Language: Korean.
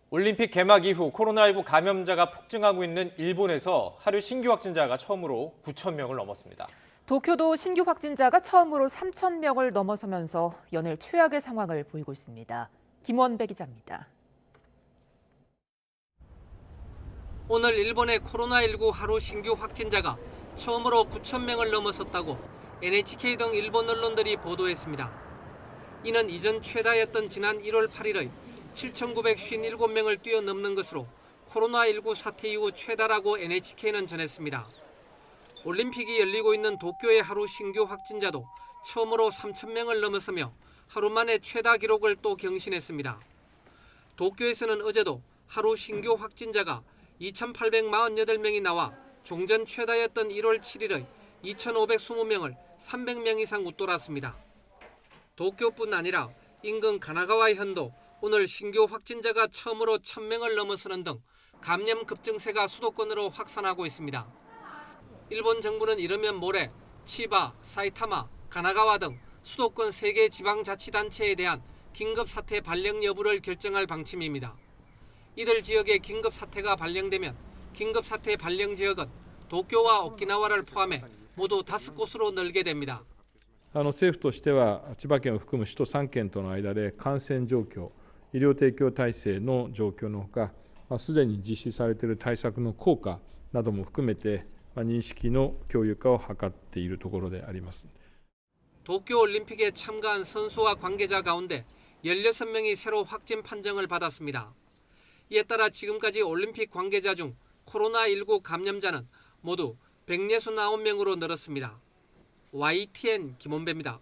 올림픽 개막 이후 코로나19 감염자가 폭증하고 있는 일본에서 하루 신규 확진자가 처음으로 9천 명을 넘었습니다. 도쿄도 신규 확진자가 처음으로 3천 명을 넘어서면서 연일 최악의 상황을 보이고 있습니다. 김원배 기자입니다. 오늘 일본의 코로나19 하루 신규 확진자가 처음으로 9천 명을 넘어섰다고 NHK 등 일본 언론들이 보도했습니다. 이는 이전 최다였던 지난 1월 8일의 7,957명을 뛰어넘는 것으로 코로나19 사태 이후 최다라고 NHK는 전했습니다. 올림픽이 열리고 있는 도쿄의 하루 신규 확진자도 처음으로 3천 명을 넘어서며 하루 만에 최다 기록을 또 경신했습니다. 도쿄에서는 어제도 하루 신규 확진자가 2,848명이 나와 종전 최다였던 1월 7일의 2,520명을 300명 이상 웃돌았습니다. 도쿄뿐 아니라 인근 가나가와 현도 오늘 신규 확진자가 처음으로 1,000명을 넘어서는 등 감염 급증세가 수도권으로 확산하고 있습니다. 일본 정부는 이르면 모레 치바, 사이타마, 가나가와 등 수도권 3개 지방자치단체에 대한 긴급사태 발령 여부를 결정할 방침입니다. 이들 지역에 긴급사태가 발령되면 긴급사태 발령 지역은 도쿄와 오키나와를 포함해 모두 5곳으로 늘게 됩니다. 政府としては千葉県を含む首都3県との間で感染状況、医療提供体制の状況のほか、すでに実施されている対策の効果なども含めて認識の共有化を図っているところであります。 도쿄 올림픽에 참가한 선수와 관계자 가운데 16명이 새로 확진 판정을 받았습니다. 이에 따라 지금까지 올림픽 관계자 중 코로나19 감염자는 모두 169명으로 늘었습니다. YTN 김원배입니다.